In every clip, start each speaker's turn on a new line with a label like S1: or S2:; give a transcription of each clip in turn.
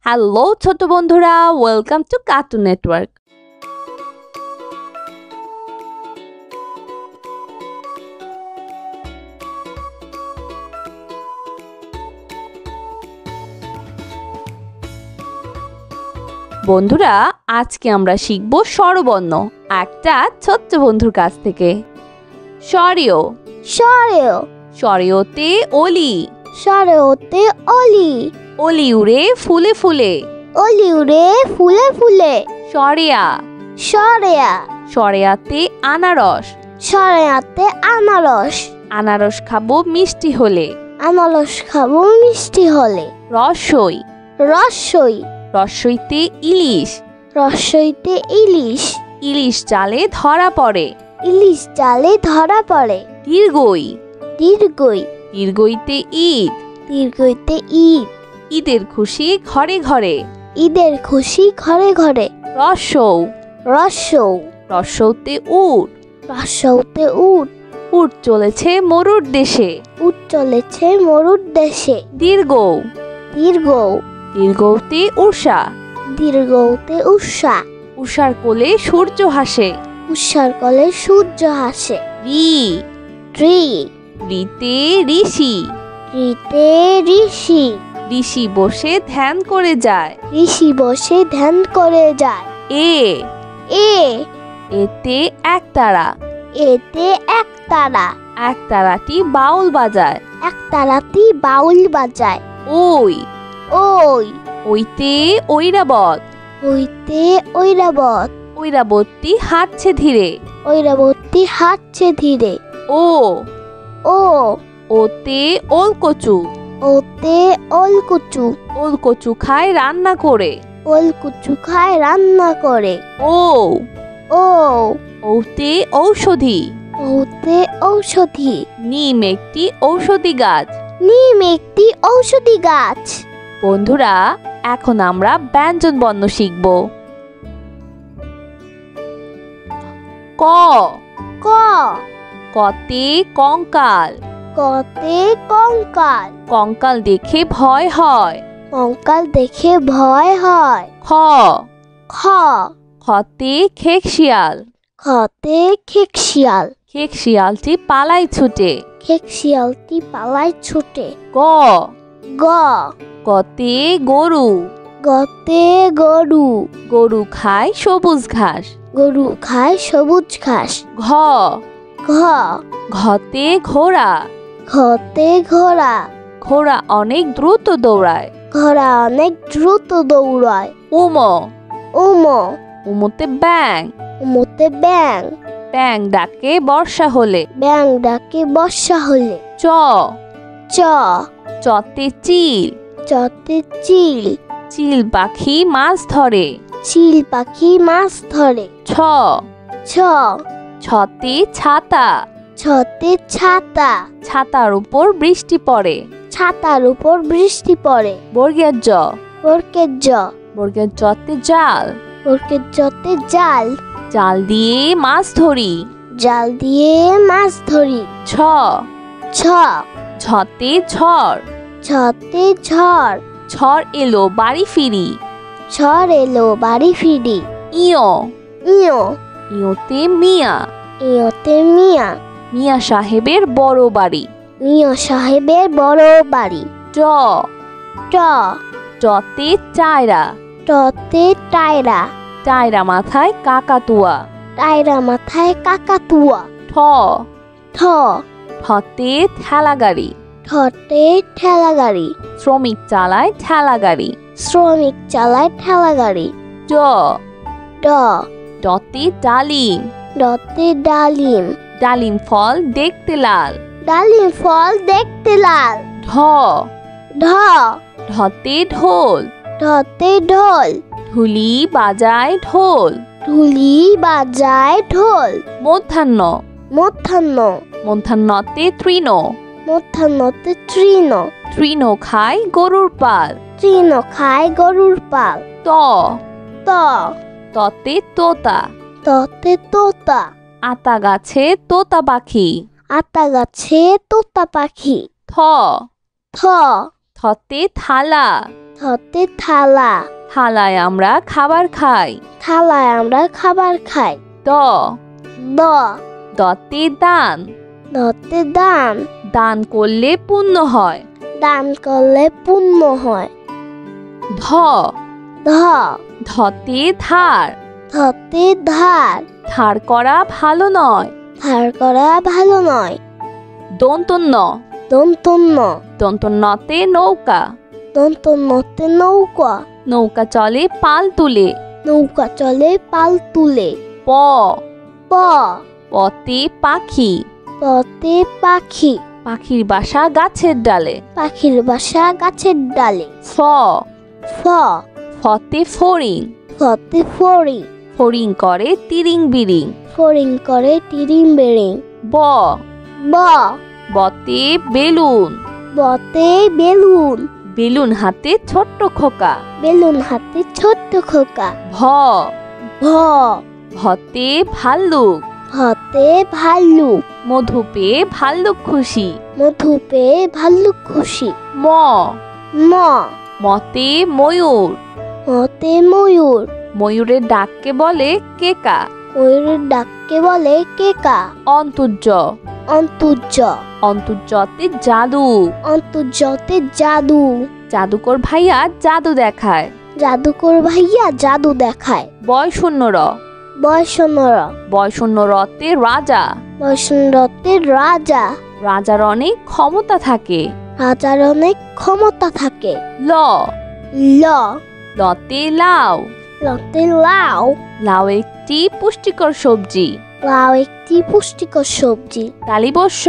S1: Hello ছোট বন্ধুরা, welcome to cartoon network. বন্ধুরা, আজকে আমরা শিখব স্বরবর্ণ একটা ছোট্ট বন্ধুর কাছ থেকে। স্বরেও
S2: স্বরেও
S1: স্বরেওতে অলি,
S2: স্বরেওতে অলি,
S1: অলি উড়ে ফুলে ফুলে।
S2: অলি উড়ে ফুলে ফুলে।
S1: স্বরেয়া
S2: স্বরেয়া
S1: স্বরেয়াতে আনারস,
S2: স্বরেয়াতে আনারস,
S1: আনারস খাবো মিষ্টি হলে।
S2: আনারস খাবো মিষ্টি হলে।
S1: রসই
S2: রসই
S1: রসইতে ইলিশ,
S2: রসইতে ইলিশ,
S1: ইলিশ জালে ধরা পড়ে।
S2: ইলিশ জালে ধরা পড়ে।
S1: দীর্ঘই
S2: দীর্ঘই
S1: দীর্ঘইতে ঈদ,
S2: দীর্ঘইতে ঈদ,
S1: ঈদের খুশি ঘরে ঘরে।
S2: ঈদের খুশি ঘরে ঘরে।
S1: রসৌ
S2: রসৌ
S1: রসৌতে উট,
S2: রসৌতে উট,
S1: উট চলেছে মরুর দেশে।
S2: উট চলেছে মরুর দেশে।
S1: দীর্ঘ
S2: দীর্ঘ
S1: দীর্ঘতে উষা,
S2: দীর্ঘতে উষা,
S1: উষার কোলে সূর্য হাসে।
S2: উষার কোলে সূর্য হাসে।
S1: রি
S2: ঋ
S1: রিতে ঋষি,
S2: ঋতে ঋষি,
S1: ঋষি বসে ধ্যান করে যায়।
S2: ঋষি বসে ধ্যান করে যায়।
S1: এ
S2: এ
S1: এতে একতারা,
S2: এতে একতারা,
S1: একতারাটি বাউল বাজায়।
S2: একতারাটি বাউল বাজায়।
S1: ওই
S2: ওই
S1: ওইতে ঐরাবত,
S2: হইতে ঐরাবত,
S1: ঐরাবতী হাঁটছে ধীরে।
S2: ঐরাবতী হাঁটছে ধীরে।
S1: ও
S2: ও
S1: ওতে ওলকচু,
S2: ওতে ওলকুচু,
S1: ওলকচু খায় রান্না করে।
S2: ওলকুচু খায় রান্না করে।
S1: ও
S2: ও
S1: ওতে ঔষধি,
S2: ওতে ঔষধি,
S1: নিম একটি ঔষধি গাছ।
S2: নিম একটি ঔষধি গাছ।
S1: বন্ধুরা, এখন আমরা ব্যঞ্জন বর্ণ শিখব। ক
S2: ক
S1: কতে কঙ্কাল,
S2: কতে কঙ্কাল,
S1: কঙ্কাল দেখে ভয় হয়।
S2: কঙ্কাল দেখে ভয় হয়।
S1: খ
S2: খ
S1: খতে খেক শিয়াল,
S2: খতে খেক শিয়াল,
S1: খেক শিয়ালটি পালায় ছুটে।
S2: খেক শিয়ালটি পালায় ছুটে।
S1: গ
S2: গ
S1: গতে গরু,
S2: গতে গরু,
S1: গরু খায় সবুজ ঘাস।
S2: গরু খায় সবুজ ঘাস।
S1: ঘ
S2: ঘ
S1: ঘতে ঘোড়া,
S2: ঘতে ঘোড়া,
S1: ঘোড়া অনেক দ্রুত দৌড়ায়।
S2: ঘোড়া অনেক দ্রুত দৌড়ায়।
S1: উম
S2: উম
S1: উমতে ব্যাং,
S2: উমতে ব্যাং,
S1: ব্যাং ডাকে বর্ষা হলে।
S2: ব্যাং ডাকে বর্ষা হলে।
S1: চ
S2: চ
S1: চতে চিল,
S2: চতে চিল,
S1: চিল পাখি মাছ ধরে।
S2: চিল পাখি মাছ ধরে।
S1: ছ
S2: ছ
S1: ছতে ছাতা,
S2: ছতে ছাতা,
S1: ছাতার উপর বৃষ্টি পড়ে।
S2: ছাতার উপর বৃষ্টি পড়ে।
S1: বর্গের জ
S2: বর্গের জ
S1: বর্গের জতে জাল,
S2: বর্গের জতে জাল,
S1: জাল দিয়ে মাছ ধরি।
S2: জাল দিয়ে মাছ ধরি।
S1: ছ
S2: ছ
S1: ঝতে ঝড়,
S2: ছতে ঝড়,
S1: ঝড় এলো বাড়ি ফিরি।
S2: ঝড় এলো বাড়ি ফিরি।
S1: ইয়
S2: ইয়
S1: ইয়তে মিয়া,
S2: ইয়তে মিয়া,
S1: মিয়া সাহেবের বড় বাড়ি।
S2: মিয়া সাহেবের বড় বাড়ি।
S1: ট
S2: ট
S1: টতে চায়রা,
S2: টতে টায়রা,
S1: চায়রা মাথায় কাকাতুয়া।
S2: টায়রা মাথায় কাকাতুয়া।
S1: ঠ
S2: ঠ
S1: ঠতে ঠেলা গাড়ি,
S2: ঠতে ঠেলা গাড়ি,
S1: শ্রমিক চালায় ঠেলা গাড়ি।
S2: শ্রমিক চালায় ঠেলা গাড়ি।
S1: ড
S2: ড
S1: ডতে ডালিম,
S2: ডতে ডালিম,
S1: ডালিম ফল দেখতে লাল।
S2: ডালিম ফল দেখতে লাল।
S1: ঢ
S2: ঢ
S1: ঢতে ঢোল,
S2: ঢতে ঢোল,
S1: ঢুলি বাজায় ঢোল।
S2: ঢুলি বাজায় ঢোল।
S1: মধ্যাহ্ন
S2: মধ্যাহ্ন
S1: মধ্যাহ্নতে তৃণ,
S2: মধ্যাহ্নতে তৃণ,
S1: তৃণ খায় গরুর পাল।
S2: তৃণ খায় গরুর পাল।
S1: ত
S2: ত
S1: ততে তোতা,
S2: ততে তোতা,
S1: আতা গাছে তোতা পাখি।
S2: আতা গাছে তোতা পাখি।
S1: থ
S2: থ
S1: থতে থালা,
S2: থতে থালা,
S1: থালায় আমরা খাবার খাই।
S2: থালায় আমরা খাবার খাই।
S1: দ,
S2: দ,
S1: দতে দান,
S2: দতে দান,
S1: দান করলে পুণ্য হয়।
S2: দান করলে পুণ্য হয়।
S1: ধ,
S2: ধ,
S1: ধতে ধার,
S2: ধতে ধার,
S1: ধার করা ভালো নয়।
S2: ধার করা ভালো নয়।
S1: দন্তন্য,
S2: দন্তন্য,
S1: দন্তন্যতে নৌকা,
S2: দন্তন্যতে নৌকা,
S1: নৌকা চলে পাল তুলে।
S2: নৌকা চলে পাল তুলে।
S1: প,
S2: প,
S1: পতে পাখি,
S2: পতে পাখি,
S1: পাখির বাসা গাছের ডালে।
S2: পাখির বাসা গাছের ডালে।
S1: ফ,
S2: ফ,
S1: ফতে ফড়িং,
S2: ফতে ফড়িং,
S1: ফড়িং করে তিরিং বিরিং।
S2: ফড়িং করে টিরিং বেরিং।
S1: ব,
S2: ব,
S1: বতে বেলুন,
S2: বতে বেলুন,
S1: বেলুন হাতে ছোট্ট খোকা।
S2: বেলুন হাতে ছোট্ট খোকা।
S1: ভ,
S2: ভ,
S1: ভতে ভাল্লুক,
S2: ভতে ভাল্লুক,
S1: মধু পেয়ে ভাল্লুক খুশি।
S2: মধু পেয়ে ভাল্লুক খুশি।
S1: ম,
S2: ম,
S1: মতে ময়ূর,
S2: মতে ময়ূর,
S1: ময়ূরের ডাককে বলে কেকা।
S2: ময়ূরের ডাককে বলে কেকা।
S1: অন্তর্য,
S2: অন্তর্য,
S1: অন্তর্যতে জাদু,
S2: অন্তর্যতে জাদু,
S1: জাদুকর ভাইয়া জাদু দেখায়।
S2: জাদুকর ভাইয়া জাদু দেখায়।
S1: বয়শূন্য র,
S2: বয়সনর,
S1: বয়শূন্য রতে রাজা,
S2: বয়সনরতের রাজা,
S1: রাজার অনেক ক্ষমতা থাকে।
S2: রাজার অনেক ক্ষমতা থাকে।
S1: ল,
S2: ল,
S1: লতে লাউ,
S2: লতে লাউ,
S1: লাউ একটি পুষ্টিকর সবজি।
S2: লাউ একটি পুষ্টিকর সবজি।
S1: তালিবস্য,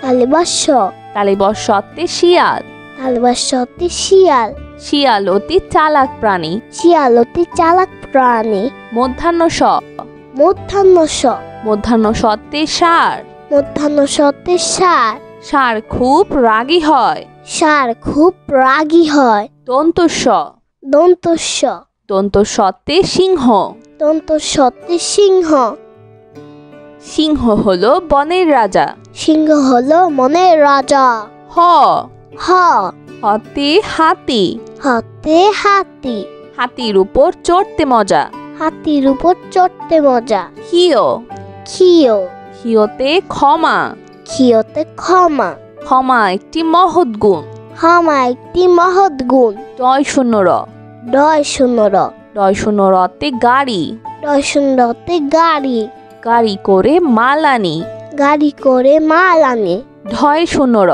S2: তালিবাস্য,
S1: তালিবস্যতে শিয়াল,
S2: তালিবাস্যতে শিয়াল,
S1: শিয়াল অতি চালাক প্রাণী।
S2: শিয়াল অতি চালাক প্রাণী।
S1: মধ্যাহ্ন স,
S2: মধ্যাহ্ন স,
S1: মধ্যাহ্ন সতে ষাঁড়,
S2: মধ্যাহ্ন সতে ষাঁড়,
S1: ষাঁড় খুব রাগী হয়।
S2: ষাঁড় খুব রাগী হয়।
S1: দন্তস্ব,
S2: দন্তস্য,
S1: দন্তস্বতে সিংহ,
S2: দন্তস্যতে সিংহ,
S1: সিংহ হলো বনের রাজা।
S2: সিংহ হলো মনের রাজা।
S1: হ,
S2: হ,
S1: হতে হাতি,
S2: হাতে হাতি,
S1: হাতির উপর চড়তে মজা।
S2: হাতির উপর চড়তে মজা।
S1: হিয়,
S2: খিও,
S1: হিয়তে ক্ষমা,
S2: খিওতে ক্ষমা,
S1: ক্ষমা একটি মহৎ গুণ।
S2: ক্ষমা একটি মহৎ গুণ।
S1: ডয় শূন্য র,
S2: ডয় শূন্যর,
S1: ডয় শূন্য রতে গাড়ি,
S2: ডয় শূন্যতে গাড়ি,
S1: গাড়ি করে মাল আনি।
S2: গাড়ি করে মাল আনে।
S1: ঢয় শূন্য র,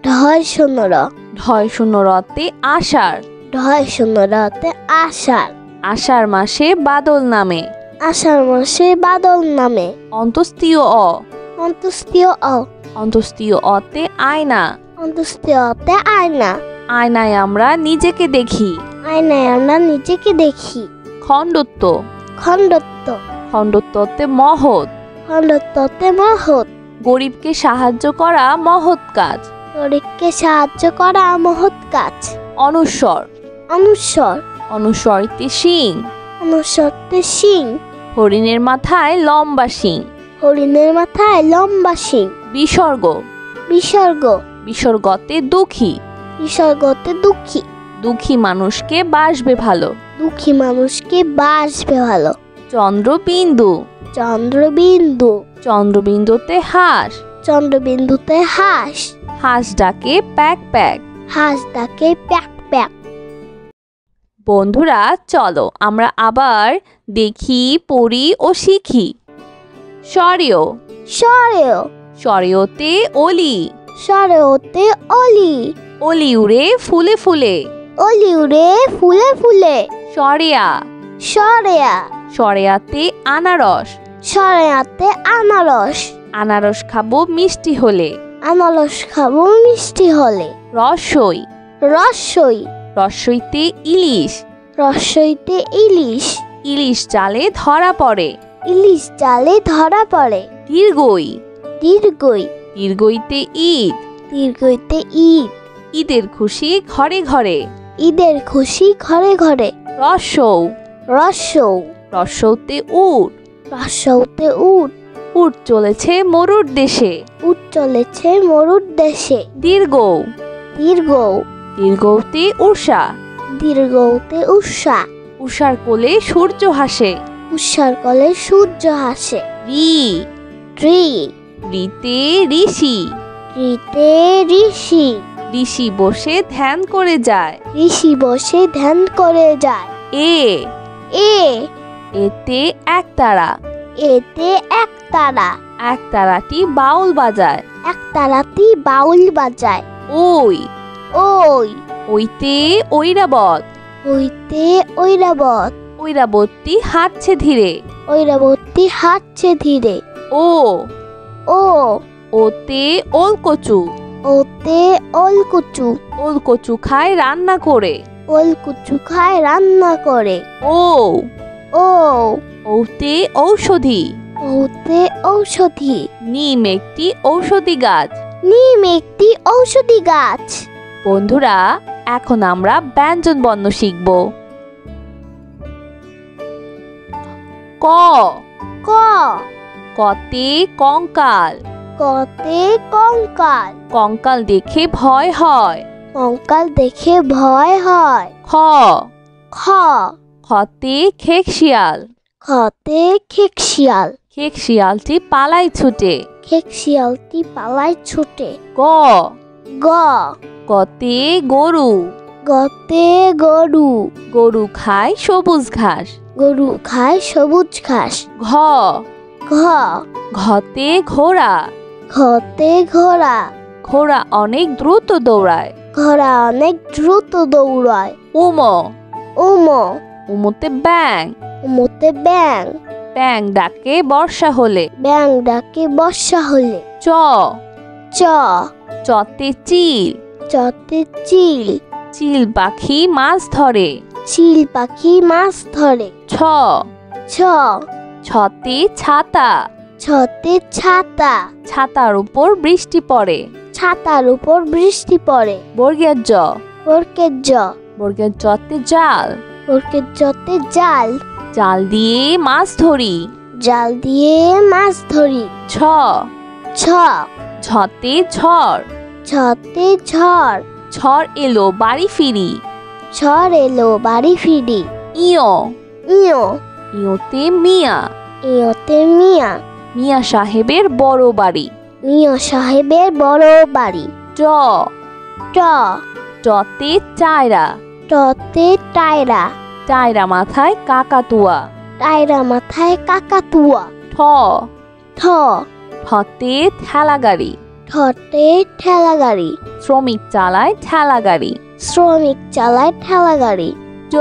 S2: ঢয় শূন্যর,
S1: ঢয় শূন্য রতে আষাঢ়,
S2: ঢয় শূন্যরতে আষাঢ়,
S1: আষাঢ় মাসে বাদল নামে।
S2: আষাঢ় মাসে বাদল নামে।
S1: অন্তস্তীয় অ,
S2: অন্তস্তীয় অ,
S1: অন্তস্তীয় অতে আয়না,
S2: অন্তস্তীয়তে আয়না,
S1: আয়নায় আমরা নিজেকে দেখি।
S2: আয়নায় আমরা নিজেকে দেখি।
S1: খণ্ডত্ব,
S2: খণ্ডত্ব,
S1: খণ্ডত্বতে মহৎ,
S2: খণ্ডত্বতে মহৎ,
S1: গরিবকে সাহায্য করা মহৎ কাজ।
S2: গরিবকে সাহায্য করা মহৎ কাজ।
S1: অনুস্বর,
S2: অনুস্বর,
S1: অনুস্বরতে শিং,
S2: অনুস্বরতে শিং,
S1: হরিণের মাথায় লম্বা শিং।
S2: হরিণের মাথায় লম্বা শিং।
S1: বিসর্গ,
S2: বিসর্গ,
S1: বিসর্গতে দুঃখী,
S2: বিসর্গতে দুঃখী,
S1: দুঃখী মানুষকে বাসবে ভালো।
S2: দুঃখী মানুষকে বাসবে ভালো।
S1: চন্দ্রবিন্দু,
S2: চন্দ্রবিন্দু,
S1: চন্দ্রবিন্দুতে হাঁস,
S2: চন্দ্রবিন্দুতে হাঁস,
S1: হাঁস ডাকে প্যাক প্যাক।
S2: হাঁস ডাকে প্যাক প্যাক।
S1: বন্ধুরা চলো আমরা আবার দেখি, পড়ি ও শিখি। স্বরেয়,
S2: স্বরেয়,
S1: স্বরেয়তে অলি,
S2: স্বরেয়তে অলি,
S1: অলি উড়ে ফুলে ফুলে।
S2: অলি উড়ে ফুলে ফুলে।
S1: স্বরেয়া,
S2: স্বরেয়া,
S1: স্বরেয়াতে আনারস,
S2: স্বরেয়াতে আনারস,
S1: আনারস খাবো মিষ্টি হলে।
S2: আনারস খাবো মিষ্টি হলে।
S1: রসই,
S2: রসই,
S1: রসইতে ইলিশ,
S2: রসইতে ইলিশ,
S1: ইলিশ জালে ধরা পড়ে।
S2: ইলিশ জালে ধরা পড়ে।
S1: দীর্ঘই,
S2: দীর্ঘই,
S1: দীর্ঘইতে ঈদ,
S2: দীর্ঘইতে ঈদ,
S1: ঈদের খুশি ঘরে ঘরে।
S2: ঈদের খুশি ঘরে ঘরে।
S1: রসৌ,
S2: রসৌ,
S1: রসৌতে উট,
S2: রসৌতে উট,
S1: উট চলেছে মরুর দেশে।
S2: উট চলেছে মরুর দেশে।
S1: দীর্ঘ,
S2: দীর্ঘ,
S1: দীর্ঘতে উষা,
S2: দীর্ঘতে উষা,
S1: উষার কোলে সূর্য হাসে।
S2: উষার কোলে সূর্য হাসে।
S1: রি,
S2: ঋ,
S1: রিতে ঋষি,
S2: ঋতে ঋষি,
S1: ঋষি বসে ধ্যান করে যায়।
S2: ঋষি বসে ধ্যান করে যায়।
S1: এ,
S2: এ,
S1: এতে একতারা,
S2: এতে একতারা,
S1: একতারাটি বাউল বাজায়।
S2: একতারাটি বাউল বাজায়।
S1: ওই,
S2: ওই,
S1: ওইতে ঐরাবত,
S2: ওইতে ঐরাবত,
S1: ঐরাবতী হাঁটছে ধীরে।
S2: ঐরাবতী হাঁটছে ধীরে।
S1: ও,
S2: ও,
S1: ওতে ওলকচু,
S2: ওতে ওলকুচু,
S1: ওলকচু খায় রান্না করে।
S2: ওলকুচু খায় রান্না করে।
S1: ও,
S2: ও,
S1: ওতে ঔষধি,
S2: ওতে ঔষধি,
S1: নিম একটি ঔষধি গাছ।
S2: নিম একটি ঔষধি গাছ।
S1: বন্ধুরা, এখন আমরা ব্যঞ্জন বর্ণ শিখব। ক,
S2: ক,
S1: কতে কঙ্কাল,
S2: কতে কঙ্কাল,
S1: কঙ্কাল দেখে ভয় হয়।
S2: কঙ্কাল দেখে ভয় হয়।
S1: খ,
S2: খ,
S1: খতে খেকশিয়াল,
S2: খতে খেকশিয়াল,
S1: খেকশিয়ালটি পালায় ছুটে।
S2: খেকশিয়ালটি পালায় ছুটে।
S1: গ,
S2: গ,
S1: গতে গরু,
S2: গতে গরু,
S1: গরু খায় সবুজ ঘাস।
S2: গরু খায় সবুজ ঘাস।
S1: ঘ,
S2: ঘ,
S1: ঘতে ঘোড়া,
S2: ঘতে ঘোড়া,
S1: ঘোড়া অনেক দ্রুত দৌড়ায়।
S2: ঘোড়া অনেক দ্রুত দৌড়ায়।
S1: উম,
S2: উম,
S1: উমতে ব্যাং,
S2: উমতে ব্যাং,
S1: ব্যাং ডাকে বর্ষা হলে।
S2: ব্যাং ডাকে বর্ষা হলে।
S1: চ,
S2: চ,
S1: চতে চিল,
S2: চতে চিল,
S1: চিল পাখি মাছ ধরে।
S2: চিল পাখি মাছ ধরে।
S1: ছ,
S2: ছ,
S1: ছতে ছাতা,
S2: ছতে ছাতা,
S1: ছাতার উপর বৃষ্টি পড়ে।
S2: ছাতার উপর বৃষ্টি পড়ে।
S1: বর্গের জ,
S2: বর্গের জ,
S1: বর্গের জতে জাল,
S2: বর্গের জতে জাল,
S1: জাল দিয়ে মাছ ধরি।
S2: জাল দিয়ে মাছ ধরি।
S1: ছ,
S2: ছ,
S1: ঝতে ঝড়,
S2: ছতে ঝড়,
S1: ঝড় এলো বাড়ি ফিরি।
S2: ঝড় এলো বাড়ি ফিরি।
S1: ইয়,
S2: ইয়,
S1: ইয়তে মিয়া,
S2: ইয়তে মিয়া,
S1: মিয়া সাহেবের বড় বাড়ি।
S2: মিয়া সাহেবের বড় বাড়ি।
S1: ট,
S2: ট,
S1: টতে চায়রা,
S2: টতে টায়রা,
S1: চায়রা মাথায় কাকাতুয়া।
S2: টায়রা মাথায় কাকাতুয়া।
S1: ঠ,
S2: ঠ,
S1: ঠতে ঠেলা গাড়ি,
S2: ঠতে ঠেলা গাড়ি,
S1: শ্রমিক চালায় ঠেলা গাড়ি।
S2: শ্রমিক চালায় ঠেলা গাড়ি।
S1: ড,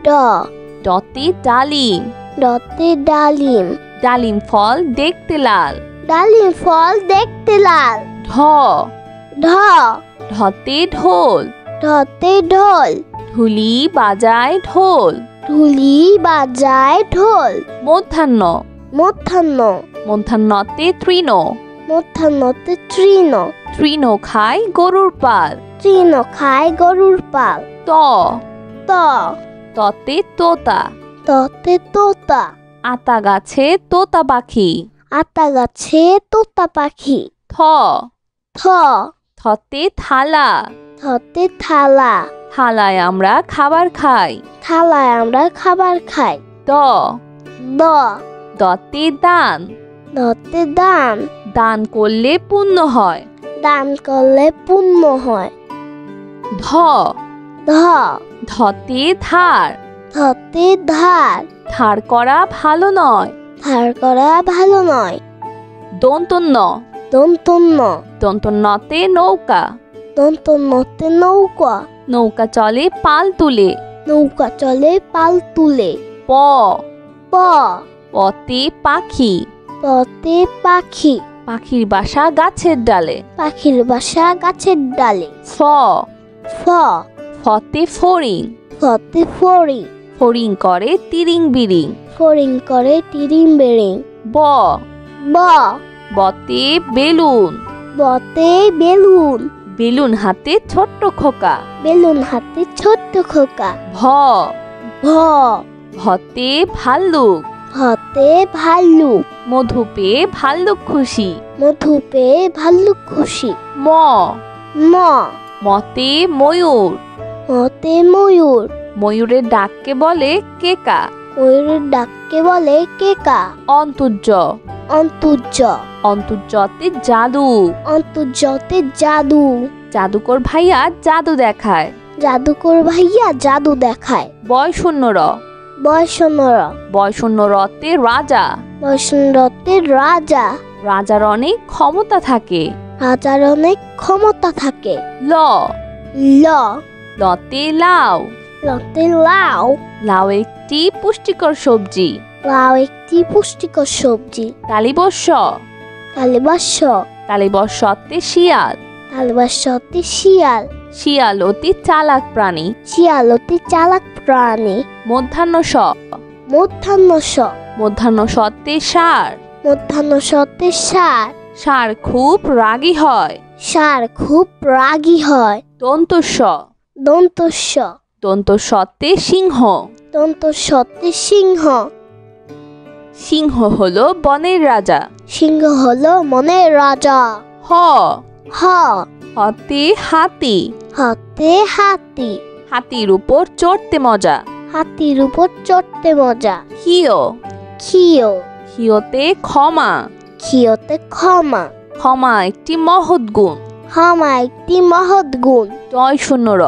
S2: ড,
S1: ডতে ডালিম,
S2: ডতে ডালিম,
S1: ডালিম ফল দেখতে লাল।
S2: ডালিম ফল দেখতে লাল।
S1: ঢ,
S2: ঢ,
S1: ঢতে ঢোল,
S2: ঢতে ঢোল,
S1: ঢুলি বাজায় ঢোল।
S2: ঢুলি বাজায় ঢোল।
S1: মধ্যাহ্ন,
S2: মধ্যাহ্ন,
S1: মধ্যাহ্নতে তৃণ,
S2: মধ্যাহ্নতে তৃণ,
S1: তৃণ খায় গরুর পাল।
S2: তৃণ খায় গরুর পাল।
S1: ত,
S2: ত,
S1: ততে তোতা,
S2: ততে তোতা,
S1: আতা গাছে তোতা পাখি।
S2: আতা গাছে তোতা পাখি।
S1: থ,
S2: থ,
S1: থতে থালা,
S2: থতে থালা,
S1: থালায় আমরা খাবার খাই।
S2: থালায় আমরা খাবার খাই।
S1: দ,
S2: দ,
S1: দতে দান,
S2: দতে দান,
S1: দান করলে পুণ্য হয়।
S2: দান করলে পুণ্য হয়।
S1: ধ,
S2: ধ,
S1: ধতে ধার,
S2: ধতে ধার,
S1: ধার করা ভালো নয়।
S2: ধার করা ভালো নয়।
S1: দন্তন্য,
S2: দন্তন্য,
S1: দন্তন্যতে নৌকা,
S2: দন্তন্যতে নৌকা,
S1: নৌকা চলে পাল তুলে।
S2: নৌকা চলে পাল তুলে।
S1: প,
S2: প,
S1: পতে পাখি,
S2: পতে পাখি,
S1: পাখির বাসা গাছের ডালে।
S2: পাখির বাসা গাছের ডালে।
S1: ফ,
S2: ফ,
S1: ফতে ফড়িং,
S2: ফতে ফড়িং,
S1: ফড়িং করে তিরিং বিরিং।
S2: ফড়িং করে টিরিং বেড়িং।
S1: ব,
S2: ব,
S1: বতে বেলুন,
S2: বতে বেলুন,
S1: বেলুন হাতে ছোট্ট খোকা।
S2: বেলুন হাতে ছোট্ট খোকা।
S1: ভ,
S2: ভ,
S1: ভতে ভাল্লুক,
S2: ভতে ভাল্লুক,
S1: মধু পেয়ে ভাল্লুক খুশি।
S2: মধু পেয়ে ভাল্লুক খুশি।
S1: ম,
S2: ম,
S1: মতে ময়ূর,
S2: মতে ময়ূর।
S1: ময়ূরের ডাককে বলে কেকা।
S2: ময়ূরের ডাককে বলে কেকা।
S1: অন্তর্য।
S2: অন্তর্য।
S1: অন্তর্যতে জাদু।
S2: অন্তর্যতে জাদু।
S1: জাদুকর ভাইয়া জাদু দেখায়।
S2: জাদুকর ভাইয়া জাদু দেখায়।
S1: বয়শূন্য র।
S2: বয়সনর।
S1: বয়শূন্য রতে রাজা।
S2: বয়সনরতে রাজা।
S1: রাজার অনেক ক্ষমতা থাকে।
S2: রাজার অনেক ক্ষমতা থাকে।
S1: ল।
S2: ল।
S1: লতে লাউ।
S2: লতে লাউ।
S1: লাউ একটি পুষ্টিকর সবজি।
S2: লাউ একটি পুষ্টিকর সবজি।
S1: তালিবস্য।
S2: তালিবাস্য।
S1: তালিবস্যতে শিয়াল।
S2: তালিবাস্যতে শিয়াল।
S1: শিয়াল অতি চালাক প্রাণী।
S2: শিয়াল অতি চালাক প্রাণী।
S1: মধ্যাহ্ন স।
S2: মধ্যাহ্ন স।
S1: মধ্যাহ্ন সতে ষাঁড়।
S2: মধ্যাহ্ন সতে ষাঁড়।
S1: ষাঁড় খুব রাগী হয়।
S2: ষাঁড় খুব রাগী হয়।
S1: দন্তস্ব।
S2: দন্তস্য।
S1: দন্তস্বতে সিংহ।
S2: দন্তস্বতে সিংহ।
S1: সিংহ হলো বনের রাজা।
S2: সিংহ হলো মনের রাজা।
S1: হ।
S2: হ।
S1: হতে হাতি।
S2: হাতে হাতি।
S1: হাতির উপর চড়তে মজা।
S2: হাতির উপর চড়তে মজা।
S1: হিয়।
S2: খিও।
S1: হিয়তে ক্ষমা।
S2: খিওতে ক্ষমা।
S1: ক্ষমা একটি মহৎ গুণ।
S2: ক্ষমা একটি মহৎ গুণ।
S1: ডয় শূন্য র।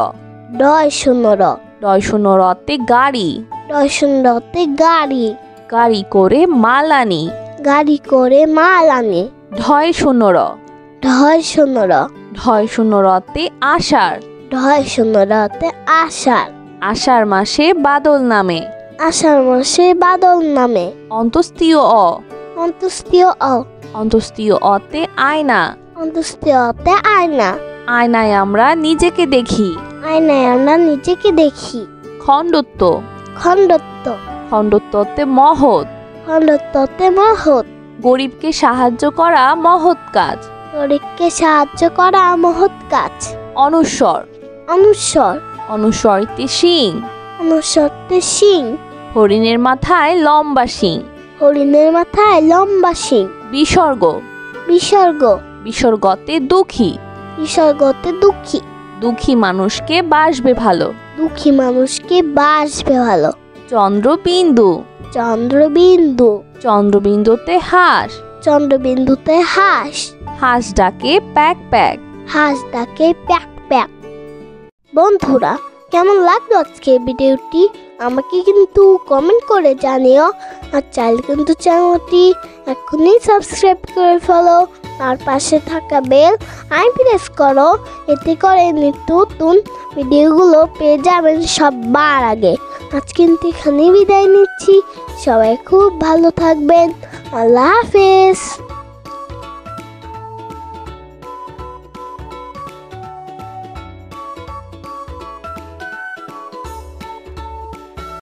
S2: ডয় শূন্যর।
S1: ডয় শূন্য রতে গাড়ি।
S2: ডয় শূন্যতে গাড়ি।
S1: গাড়ি করে মাল আনি।
S2: গাড়ি করে মাল আনে।
S1: ঢয় শূন্য র।
S2: ঢয় শূন্যর।
S1: ঢয় শূন্য রতে আষাঢ়।
S2: ঢয় শূন্যরতে আষাঢ়।
S1: আষাঢ় মাসে বাদল নামে।
S2: আষাঢ় মাসে বাদল নামে।
S1: অন্তস্তীয় অ।
S2: অন্তস্তীয় অ।
S1: অন্তস্তীয় অতে আয়না।
S2: অন্তস্তীয়তে আয়না।
S1: আয়নায় আমরা নিজেকে দেখি।
S2: আয়নায় আমরা নিজেকে দেখি।
S1: খণ্ডত্ব।
S2: খণ্ডত্ব।
S1: খণ্ডত্বতে মহৎ।
S2: খণ্ডত্বতে মহৎ।
S1: গরিবকে সাহায্য করা মহৎ কাজ।
S2: গরিবকে সাহায্য করা মহৎ কাজ।
S1: অনুস্বর।
S2: অনুস্বর।
S1: অনুস্বরতে শিং।
S2: অনুস্বরতে শিং।
S1: হরিণের মাথায় লম্বা শিং।
S2: হরিণের মাথায় লম্বা শিং।
S1: বিসর্গ।
S2: বিসর্গ।
S1: বিসর্গতে দুঃখী।
S2: বিসর্গতে দুঃখী।
S1: দুঃখী মানুষকে বাসবে ভালো।
S2: দুঃখী মানুষকে বাসবে ভালো।
S1: চন্দ্রবিন্দু।
S2: চন্দ্রবিন্দু।
S1: চন্দ্রবিন্দুতে হাঁস।
S2: চন্দ্রবিন্দুতে হাঁস।
S1: হাঁস ডাকে প্যাক প্যাক।
S2: হাঁস ডাকে প্যাক প্যাক। বন্ধুরা, কেমন লাগলো আজকের ভিডিওটি আমাকে কিন্তু কমেন্ট করে জানিও। আর চাইলে কিন্তু চ্যানেলটি এখনই সাবস্ক্রাইব করে ফেলো। তার পাশে থাকা বেল আই প্রেস করো। এতে করে নিত্য নতুন ভিডিওগুলো পেয়ে যাবেন সবার আগে। আজ কিন্তু এখানেই বিদায় নিচ্ছি। সবাই খুব ভালো থাকবেন। আল্লাহ হাফেজ।